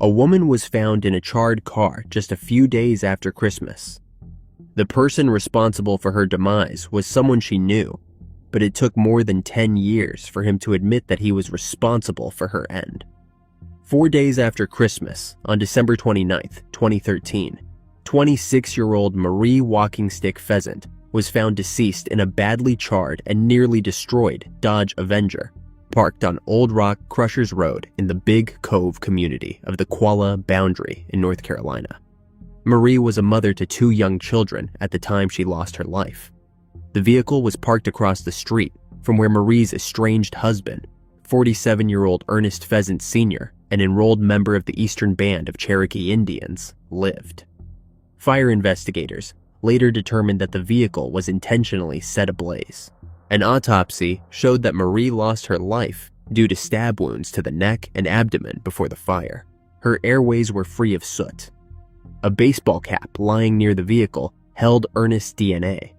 a woman was found in a charred car just a few days after Christmas. The person responsible for her demise was someone she knew, but it took more than 10 years for him to admit that he was responsible for her end. 4 days after Christmas, on December 29, 2013, 26-year-old Marie Walkingstick Pheasant was found deceased in a badly charred and nearly destroyed Dodge Avenger, parked on Old Rock Crushers Road in the Big Cove community of the Qualla Boundary in North Carolina. Marie was a mother to 2 young children at the time she lost her life. The vehicle was parked across the street from where Marie's estranged husband, 47-year-old Ernest Pheasant Sr., an enrolled member of the Eastern Band of Cherokee Indians, lived. Fire investigators later determined that the vehicle was intentionally set ablaze. An autopsy showed that Marie lost her life due to stab wounds to the neck and abdomen before the fire. Her airways were free of soot. A baseball cap lying near the vehicle held Ernest's DNA.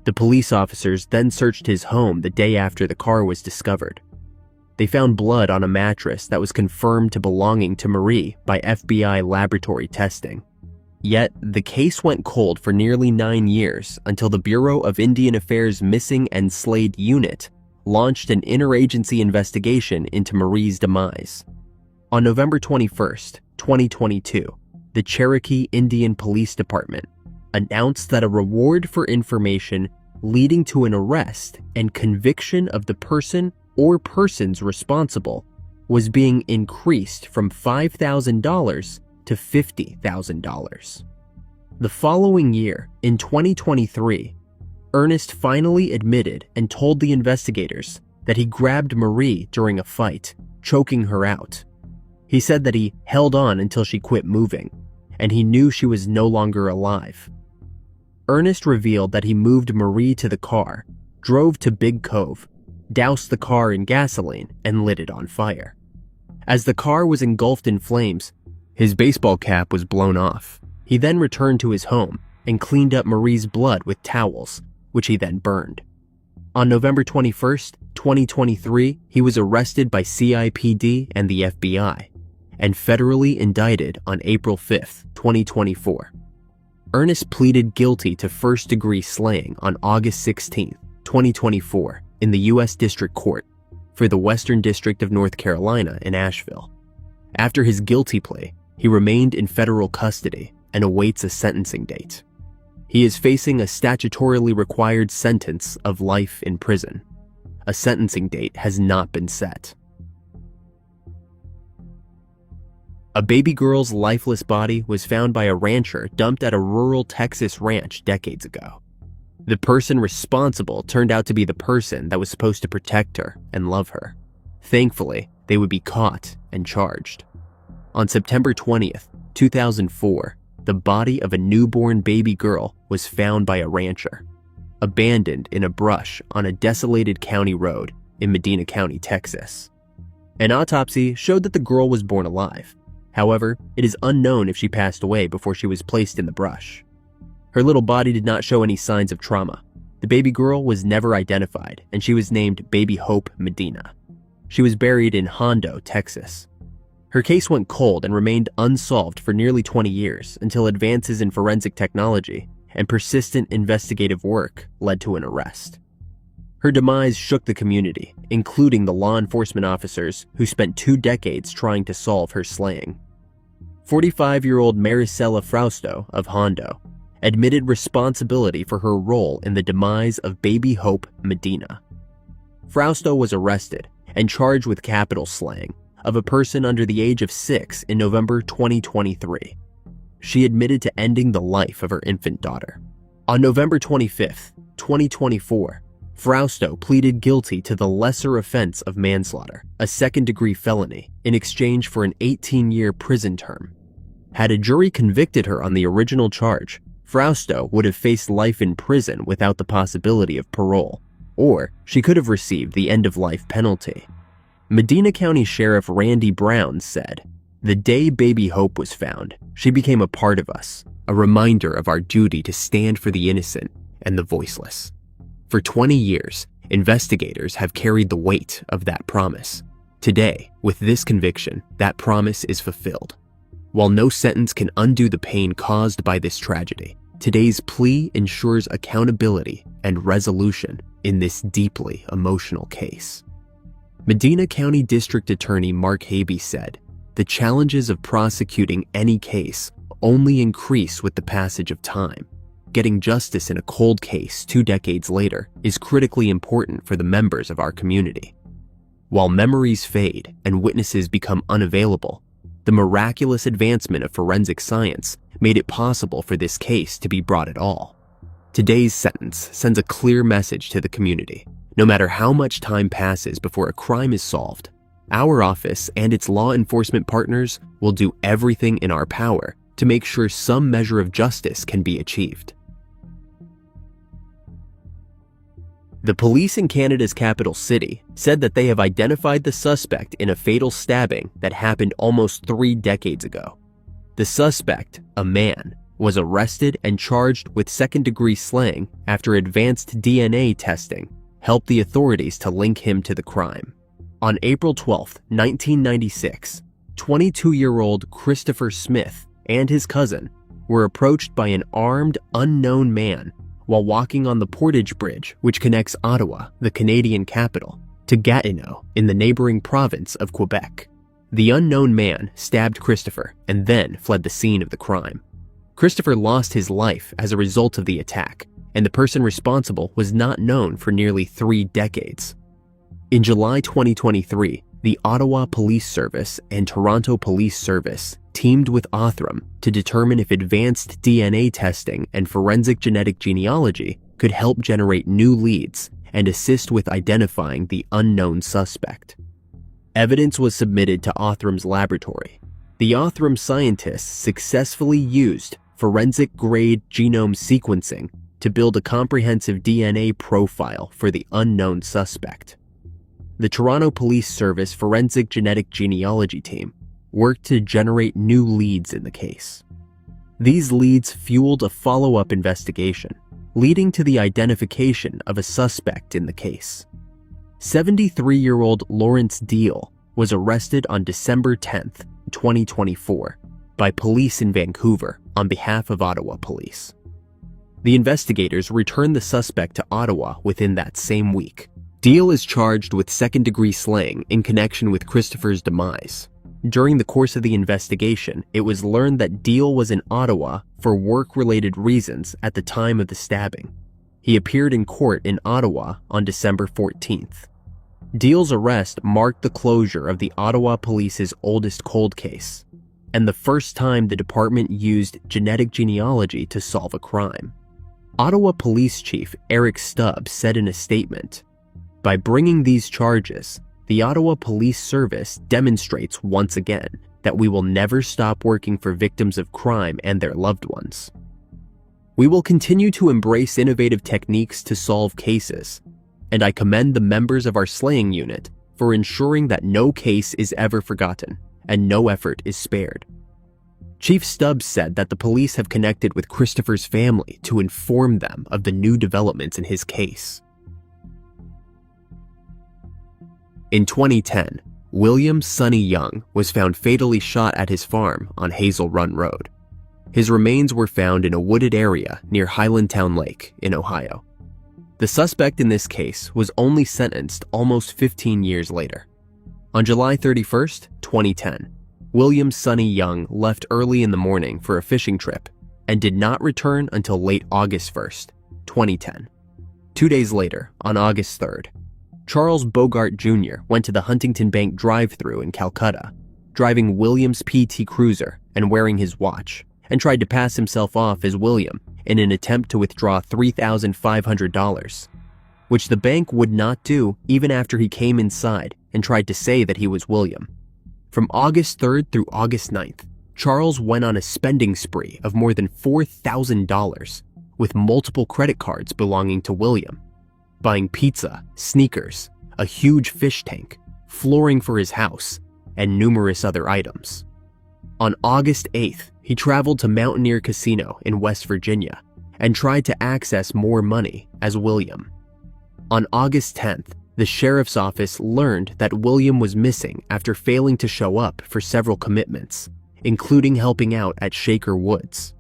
The police officers then searched his home the day after the car was discovered. They found blood on a mattress that was confirmed to belonging to Marie by FBI laboratory testing. Yet, the case went cold for nearly 9 years until the Bureau of Indian Affairs Missing and Slayed Unit launched an interagency investigation into Marie's demise. On November 21, 2022, the Cherokee Indian Police Department announced that a reward for information leading to an arrest and conviction of the person or persons responsible was being increased from $5,000 to $50,000. The following year, in 2023, Ernest finally admitted and told the investigators that he grabbed Marie during a fight, choking her out. He said that he held on until she quit moving, and he knew she was no longer alive. Ernest revealed that he moved Marie to the car, drove to Big Cove, doused the car in gasoline, and lit it on fire. As the car was engulfed in flames, his baseball cap was blown off. He then returned to his home and cleaned up Marie's blood with towels, which he then burned. On November 21, 2023, he was arrested by CIPD and the FBI and federally indicted on April 5, 2024. Ernest pleaded guilty to first-degree slaying on August 16, 2024, in the U.S. District Court for the Western District of North Carolina in Asheville. After his guilty plea, he remained in federal custody and awaits a sentencing date. He is facing a statutorily required sentence of life in prison. A sentencing date has not been set. A baby girl's lifeless body was found by a rancher dumped at a rural Texas ranch decades ago. The person responsible turned out to be the person that was supposed to protect her and love her. Thankfully, they would be caught and charged. On September 20th, 2004, the body of a newborn baby girl was found by a rancher, abandoned in a brush on a desolated county road in Medina County, Texas. An autopsy showed that the girl was born alive. However, it is unknown if she passed away before she was placed in the brush. Her little body did not show any signs of trauma. The baby girl was never identified, and she was named Baby Hope Medina. She was buried in Hondo, Texas. Her case went cold and remained unsolved for nearly 20 years until advances in forensic technology and persistent investigative work led to an arrest. Her demise shook the community, including the law enforcement officers who spent 2 decades trying to solve her slaying. 45-year-old Maricela Frausto of Hondo admitted responsibility for her role in the demise of Baby Hope Medina. Frausto was arrested and charged with capital slaying of a person under the age of 6 in November 2023. She admitted to ending the life of her infant daughter. On November 25, 2024, Frausto pleaded guilty to the lesser offense of manslaughter, a second-degree felony, in exchange for an 18-year prison term. Had a jury convicted her on the original charge, Frausto would have faced life in prison without the possibility of parole, or she could have received the end-of-life penalty. Medina County Sheriff Randy Brown said, "The day Baby Hope was found, she became a part of us, a reminder of our duty to stand for the innocent and the voiceless." For 20 years, investigators have carried the weight of that promise. Today, with this conviction, that promise is fulfilled. While no sentence can undo the pain caused by this tragedy, today's plea ensures accountability and resolution in this deeply emotional case. Medina County District Attorney Mark Habe said, "The challenges of prosecuting any case only increase with the passage of time. Getting justice in a cold case 2 decades later is critically important for the members of our community. While memories fade and witnesses become unavailable, the miraculous advancement of forensic science made it possible for this case to be brought at all. Today's sentence sends a clear message to the community. No matter how much time passes before a crime is solved, our office and its law enforcement partners will do everything in our power to make sure some measure of justice can be achieved." The police in Canada's capital city said that they have identified the suspect in a fatal stabbing that happened almost 3 decades ago. The suspect, a man, was arrested and charged with second-degree slaying after advanced DNA testing helped the authorities to link him to the crime. On April 12, 1996, 22-year-old Christopher Smith and his cousin were approached by an armed, unknown man while walking on the Portage Bridge, which connects Ottawa, the Canadian capital, to Gatineau in the neighboring province of Quebec. The unknown man stabbed Christopher and then fled the scene of the crime. Christopher lost his life as a result of the attack, and the person responsible was not known for nearly 3 decades. In July 2023, the Ottawa Police Service and Toronto Police Service teamed with Othram to determine if advanced DNA testing and forensic genetic genealogy could help generate new leads and assist with identifying the unknown suspect. Evidence was submitted to Othram's laboratory. The Othram scientists successfully used forensic-grade genome sequencing to build a comprehensive DNA profile for the unknown suspect. The Toronto Police Service Forensic Genetic Genealogy team worked to generate new leads in the case. These leads fueled a follow-up investigation, leading to the identification of a suspect in the case. 73-year-old Lawrence Deal was arrested on December 10, 2024, by police in Vancouver on behalf of Ottawa Police. The investigators returned the suspect to Ottawa within that same week. Deal is charged with second-degree slaying in connection with Christopher's demise. During the course of the investigation, it was learned that Deal was in Ottawa for work-related reasons at the time of the stabbing. He appeared in court in Ottawa on December 14th. Deal's arrest marked the closure of the Ottawa Police's oldest cold case, and the first time the department used genetic genealogy to solve a crime. Ottawa Police Chief Eric Stubbs said in a statement, "By bringing these charges, the Ottawa Police Service demonstrates once again that we will never stop working for victims of crime and their loved ones. We will continue to embrace innovative techniques to solve cases, and I commend the members of our slaying unit for ensuring that no case is ever forgotten and no effort is spared." Chief Stubbs said that the police have connected with Christopher's family to inform them of the new developments in his case. In 2010, William Sonny Young was found fatally shot at his farm on Hazel Run Road. His remains were found in a wooded area near Highlandtown Lake in Ohio. The suspect in this case was only sentenced almost 15 years later. On July 31st, 2010, William Sonny Young left early in the morning for a fishing trip and did not return until late August 1st, 2010. 2 days later, on August 3rd, Charles Bogart Jr. went to the Huntington Bank drive-thru in Calcutta, driving William's PT Cruiser and wearing his watch, and tried to pass himself off as William in an attempt to withdraw $3,500, which the bank would not do even after he came inside and tried to say that he was William. From August 3rd through August 9th, Charles went on a spending spree of more than $4,000 with multiple credit cards belonging to William, buying pizza, sneakers, a huge fish tank, flooring for his house, and numerous other items. On August 8th, he traveled to Mountaineer Casino in West Virginia and tried to access more money as William. On August 10th, the sheriff's office learned that William was missing after failing to show up for several commitments including helping out at Shaker Woods.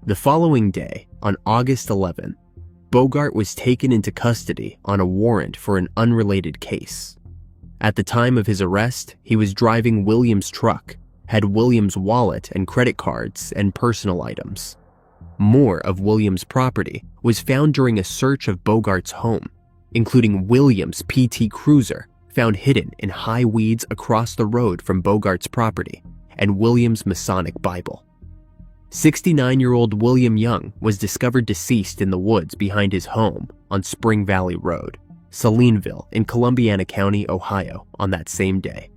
The following day, on August 11, Bogart was taken into custody on a warrant for an unrelated case. At the time of his arrest, he was driving Williams' truck, had Williams' wallet and credit cards and personal items. More of Williams' property was found during a search of Bogart's home, including Williams' PT Cruiser found hidden in high weeds across the road from Bogart's property, and Williams' Masonic Bible. 69-year-old William Young was discovered deceased in the woods behind his home on Spring Valley Road, Salineville in Columbiana County, Ohio, on that same day.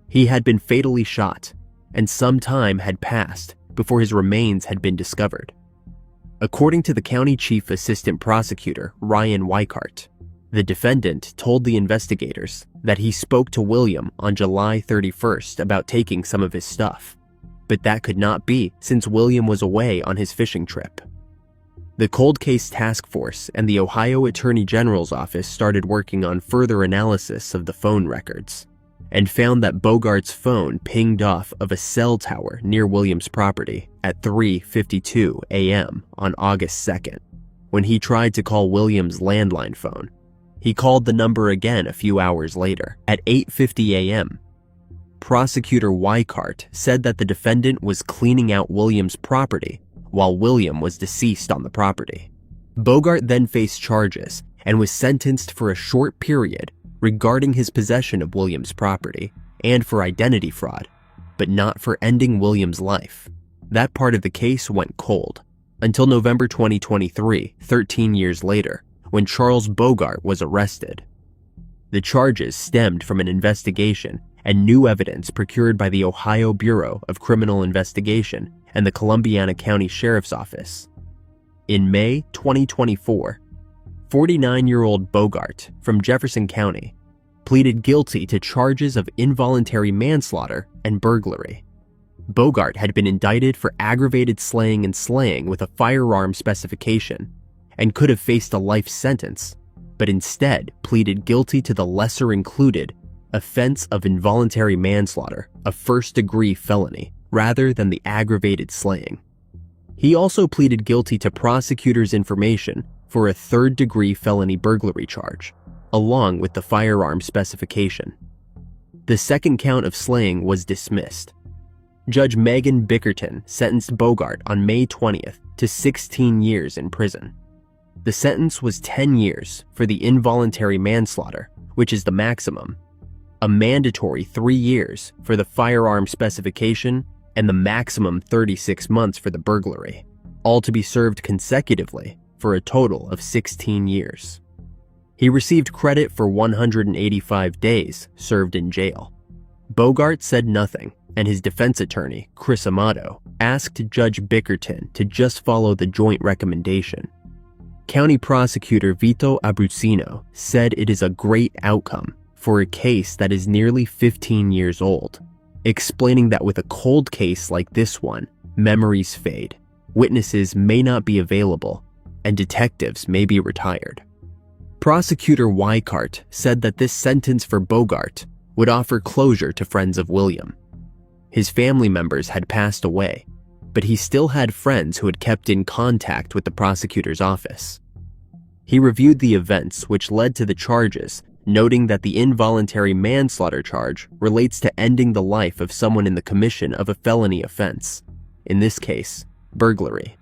He had been fatally shot, and some time had passed before his remains had been discovered. According to the county chief assistant prosecutor, Ryan Weichart, the defendant told the investigators that he spoke to William on July 31st about taking some of his stuff, but that could not be since William was away on his fishing trip. The Cold Case Task Force and the Ohio Attorney General's office started working on further analysis of the phone records and found that Bogart's phone pinged off of a cell tower near Williams' property at 3:52 a.m. on August 2nd. When he tried to call Williams' landline phone, he called the number again a few hours later at 8:50 a.m. Prosecutor Weichart said that the defendant was cleaning out Williams' property while William was deceased on the property. Bogart then faced charges and was sentenced for a short period regarding his possession of Williams' property and for identity fraud, but not for ending Williams' life. That part of the case went cold until November 2023, 13 years later, when Charles Bogart was arrested. The charges stemmed from an investigation and new evidence procured by the Ohio Bureau of Criminal Investigation and the Columbiana County Sheriff's Office. In May 2024, 49-year-old Bogart from Jefferson County pleaded guilty to charges of involuntary manslaughter and burglary. Bogart had been indicted for aggravated slaying and slaying with a firearm specification and could have faced a life sentence, but instead pleaded guilty to the lesser included offense of involuntary manslaughter, a first-degree felony, rather than the aggravated slaying. He also pleaded guilty to prosecutor's information for a third-degree felony burglary charge, along with the firearm specification. The second count of slaying was dismissed. Judge Megan Bickerton sentenced Bogart on May 20th to 16 years in prison. The sentence was 10 years for the involuntary manslaughter, which is the maximum, a mandatory 3 years for the firearm specification, and the maximum 36 months for the burglary, all to be served consecutively for a total of 16 years. He received credit for 185 days served in jail. Bogart said nothing, and his defense attorney, Chris Amato, asked Judge Bickerton to just follow the joint recommendation. County Prosecutor Vito Abruzzino said it is a great outcome for a case that is nearly 15 years old, explaining that with a cold case like this one, memories fade, witnesses may not be available, and detectives may be retired. Prosecutor Weichart said that this sentence for Bogart would offer closure to friends of William. His family members had passed away, but he still had friends who had kept in contact with the prosecutor's office. He reviewed the events which led to the charges, noting that the involuntary manslaughter charge relates to ending the life of someone in the commission of a felony offense, in this case, burglary.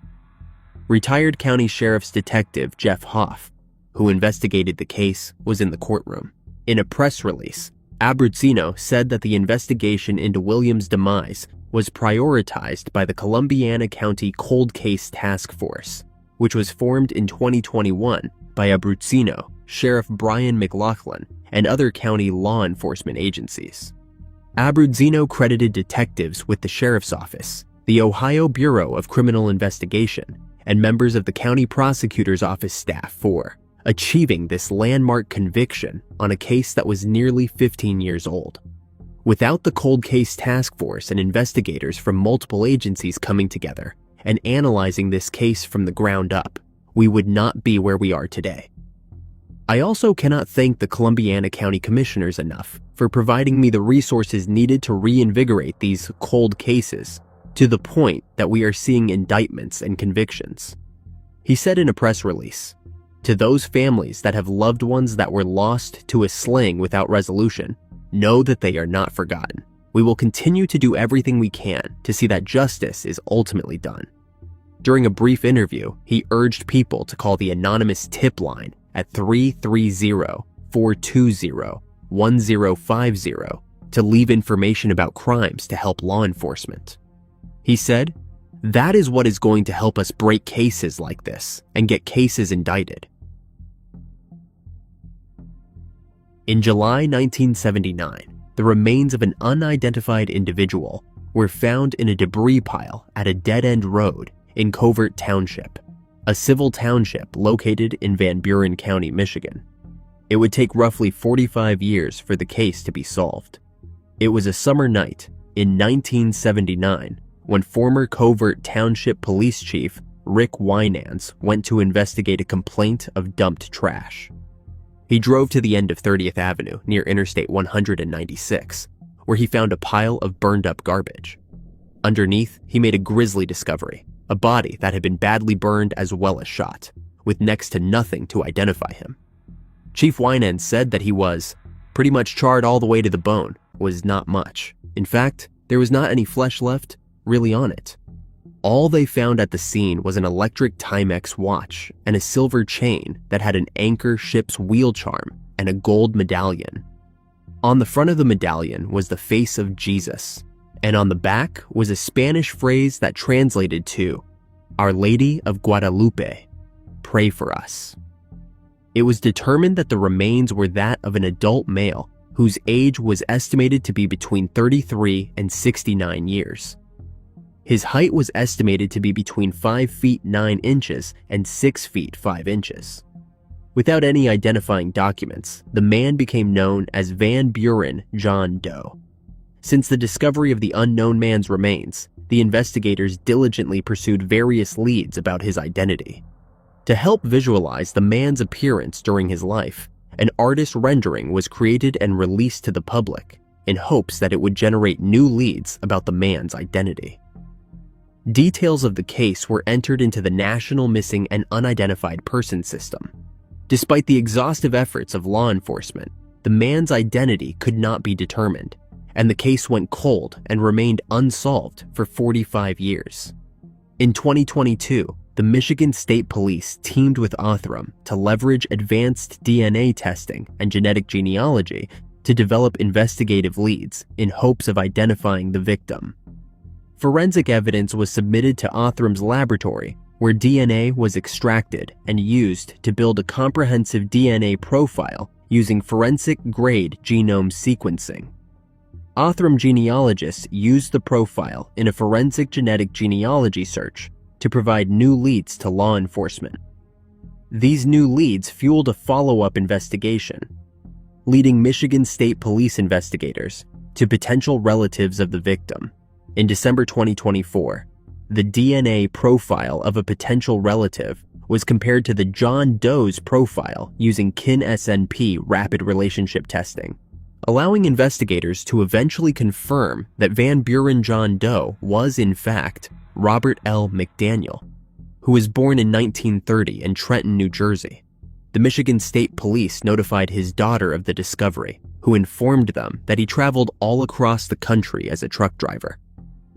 Retired County Sheriff's Detective Jeff Hoff, who investigated the case, was in the courtroom. In a press release, Abruzzino said that the investigation into Williams' demise was prioritized by the Columbiana County Cold Case Task Force, which was formed in 2021 by Abruzzino, Sheriff Brian McLaughlin, and other county law enforcement agencies. Abruzzino credited detectives with the Sheriff's Office, the Ohio Bureau of Criminal Investigation, and members of the County Prosecutor's Office staff for achieving this landmark conviction on a case that was nearly 15 years old. Without the Cold Case Task Force and investigators from multiple agencies coming together and analyzing this case from the ground up, we would not be where we are today. I also cannot thank the Columbiana County Commissioners enough for providing me the resources needed to reinvigorate these cold cases to the point that we are seeing indictments and convictions. He said in a press release, "To those families that have loved ones that were lost to a sling without resolution, know that they are not forgotten. We will continue to do everything we can to see that justice is ultimately done." During a brief interview, he urged people to call the anonymous tip line at 330-420-1050 to leave information about crimes to help law enforcement. He said, "That is what is going to help us break cases like this and get cases indicted." In July 1979, the remains of an unidentified individual were found in a debris pile at a dead-end road in Covert Township, a civil township located in Van Buren County, Michigan. It would take roughly 45 years for the case to be solved. It was a summer night in 1979 when former Covert Township Police Chief Rick Winans went to investigate a complaint of dumped trash. He drove to the end of 30th Avenue near Interstate 196, where he found a pile of burned-up garbage. Underneath, he made a grisly discovery, a body that had been badly burned as well as shot, with next to nothing to identify him. Chief Winans said that he was pretty much charred all the way to the bone, was not much. In fact, there was not any flesh left really on it. All they found at the scene was an electric Timex watch and a silver chain that had an anchor ship's wheel charm and a gold medallion. On the front of the medallion was the face of Jesus, and on the back was a Spanish phrase that translated to, "Our Lady of Guadalupe, pray for us." It was determined that the remains were that of an adult male whose age was estimated to be between 33 and 69 years. His height was estimated to be between 5 feet 9 inches and 6 feet 5 inches. Without any identifying documents, the man became known as Van Buren John Doe. Since the discovery of the unknown man's remains, the investigators diligently pursued various leads about his identity. To help visualize the man's appearance during his life, an artist rendering was created and released to the public in hopes that it would generate new leads about the man's identity. Details of the case were entered into the National Missing and Unidentified Person System. Despite the exhaustive efforts of law enforcement, the man's identity could not be determined, and the case went cold and remained unsolved for 45 years. In 2022, the Michigan State Police teamed with Othram to leverage advanced DNA testing and genetic genealogy to develop investigative leads in hopes of identifying the victim. Forensic evidence was submitted to Othram's laboratory, where DNA was extracted and used to build a comprehensive DNA profile using forensic-grade genome sequencing. Othram genealogists used the profile in a forensic genetic genealogy search to provide new leads to law enforcement. These new leads fueled a follow-up investigation, leading Michigan State Police investigators to potential relatives of the victim. In December 2024, the DNA profile of a potential relative was compared to the John Doe's profile using KIN-SNP rapid relationship testing, allowing investigators to eventually confirm that Van Buren John Doe was, in fact, Robert L. McDaniel, who was born in 1930 in Trenton, New Jersey. The Michigan State Police notified his daughter of the discovery, who informed them that he traveled all across the country as a truck driver.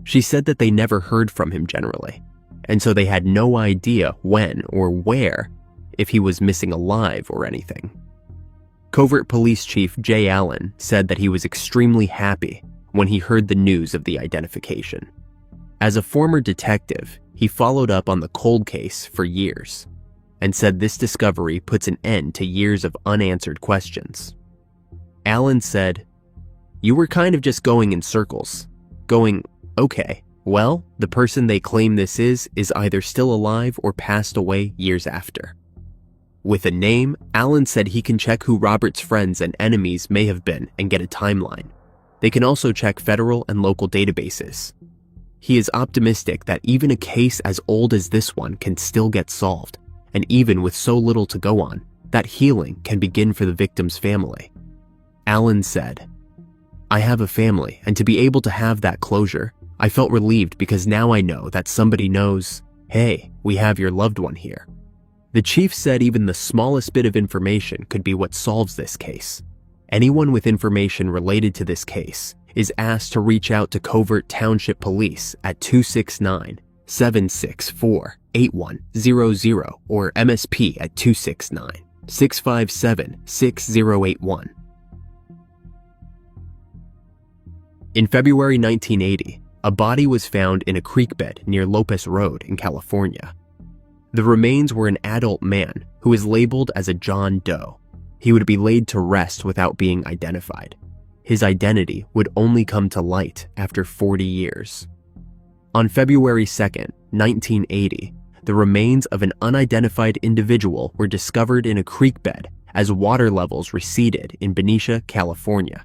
She said that they never heard from him generally, and so they had no idea when or where, if he was missing alive or anything. Covert Police Chief Jay Allen said that he was extremely happy when he heard the news of the identification. As a former detective, he followed up on the cold case for years, and said this discovery puts an end to years of unanswered questions. Allen said, "You were kind of just going in circles, going, okay, well, the person they claim this is either still alive or passed away years after." With a name, Allen said he can check who Robert's friends and enemies may have been and get a timeline. They can also check federal and local databases. He is optimistic that even a case as old as this one can still get solved, and even with so little to go on, that healing can begin for the victim's family. Alan said, "I have a family, and to be able to have that closure, I felt relieved because now I know that somebody knows, hey, we have your loved one here." The chief said even the smallest bit of information could be what solves this case. Anyone with information related to this case is asked to reach out to Covert Township Police at 269-764-8100 or MSP at 269-657-6081. In February 1980, a body was found in a creek bed near Lopez Road in California. The remains were an adult man who was labeled as a John Doe. He would be laid to rest without being identified. His identity would only come to light after 40 years. On February 2nd, 1980, the remains of an unidentified individual were discovered in a creek bed as water levels receded in Benicia, California.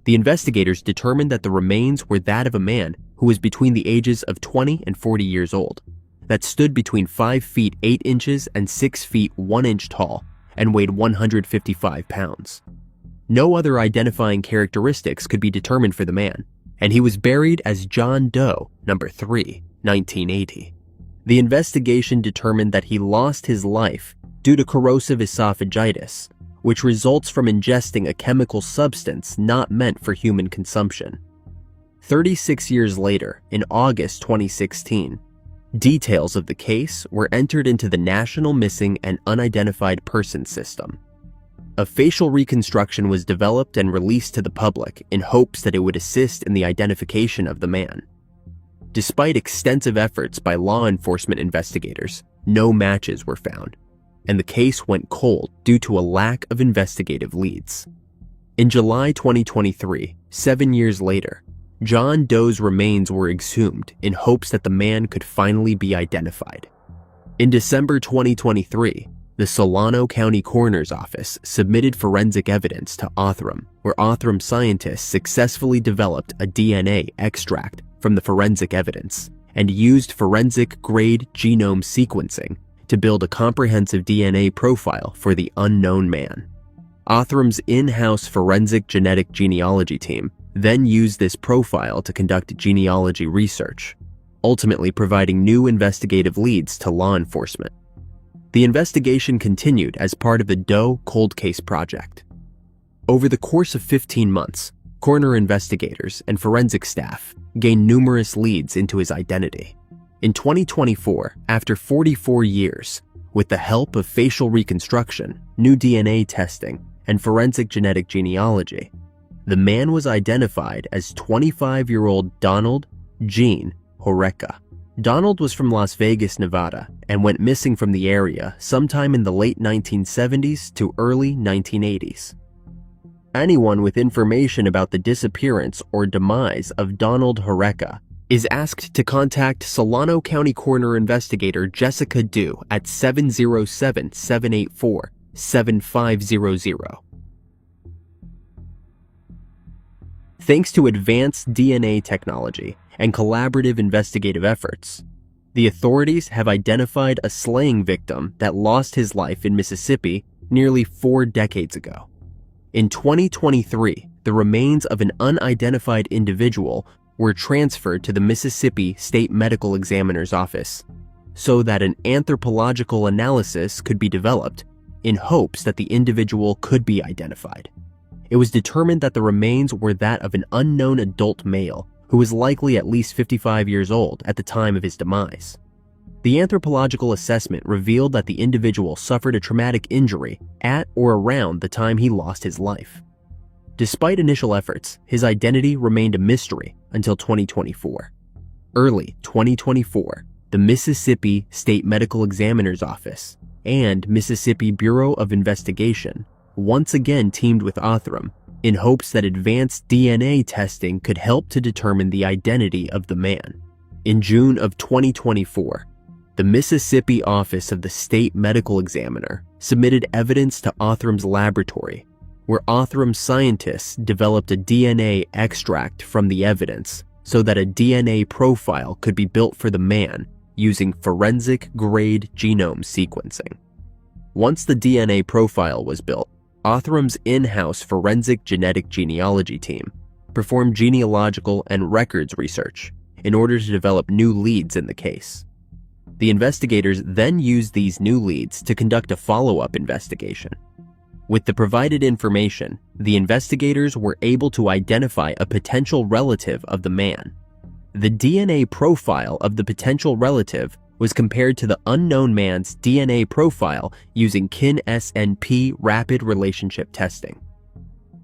The investigators determined that the remains were that of a man who was between the ages of 20 and 40 years old, that stood between 5 feet 8 inches and 6 feet 1 inch tall, and weighed 155 pounds. No other identifying characteristics could be determined for the man, and he was buried as John Doe No. 3, 1980. The investigation determined that he lost his life due to corrosive esophagitis, which results from ingesting a chemical substance not meant for human consumption. 36 years later, in August 2016, details of the case were entered into the National Missing and Unidentified Persons System. A facial reconstruction was developed and released to the public in hopes that it would assist in the identification of the man. Despite extensive efforts by law enforcement investigators, no matches were found, and the case went cold due to a lack of investigative leads. In July 2023, 7 years later, John Doe's remains were exhumed in hopes that the man could finally be identified. In December 2023, the Solano County Coroner's Office submitted forensic evidence to Othram, where Othram scientists successfully developed a DNA extract from the forensic evidence and used forensic-grade genome sequencing to build a comprehensive DNA profile for the unknown man. Othram's in-house forensic genetic genealogy team then used this profile to conduct genealogy research, ultimately providing new investigative leads to law enforcement. The investigation continued as part of the Doe Cold Case Project. Over the course of 15 months, coroner investigators and forensic staff gained numerous leads into his identity. In 2024, after 44 years, with the help of facial reconstruction, new DNA testing, and forensic genetic genealogy, the man was identified as 25-year-old Donald Gene Horecka. Donald was from Las Vegas, Nevada, and went missing from the area sometime in the late 1970s to early 1980s. Anyone with information about the disappearance or demise of Donald Horecka is asked to contact Solano County Coroner Investigator Jessica Dew at 707-784-7500. Thanks to advanced DNA technology and collaborative investigative efforts, the authorities have identified a slaying victim that lost his life in Mississippi nearly 4 decades ago. In 2023, the remains of an unidentified individual were transferred to the Mississippi State Medical Examiner's Office so that an anthropological analysis could be developed in hopes that the individual could be identified. It was determined that the remains were that of an unknown adult male who was likely at least 55 years old at the time of his demise. The anthropological assessment revealed that the individual suffered a traumatic injury at or around the time he lost his life. Despite initial efforts, his identity remained a mystery until 2024. Early 2024, the Mississippi State Medical Examiner's Office and Mississippi Bureau of Investigation once again teamed with Othram in hopes that advanced DNA testing could help to determine the identity of the man. In June of 2024, the Mississippi Office of the State Medical Examiner submitted evidence to Othram's laboratory, where Othram scientists developed a DNA extract from the evidence so that a DNA profile could be built for the man using forensic-grade genome sequencing. Once the DNA profile was built, Othram's in-house forensic genetic genealogy team performed genealogical and records research in order to develop new leads in the case. The investigators then used these new leads to conduct a follow-up investigation. With the provided information, the investigators were able to identify a potential relative of the man. The DNA profile of the potential relative was compared to the unknown man's DNA profile using Kin-SNP rapid relationship testing.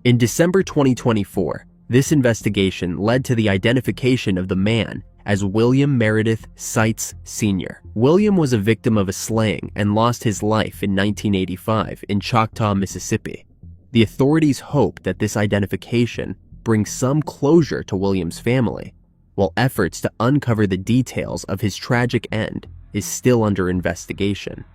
In December 2024, this investigation led to the identification of the man as William Meredith Seitz Sr. William was a victim of a slaying and lost his life in 1985 in Choctaw, Mississippi. The authorities hope that this identification brings some closure to William's family, while efforts to uncover the details of his tragic end is still under investigation.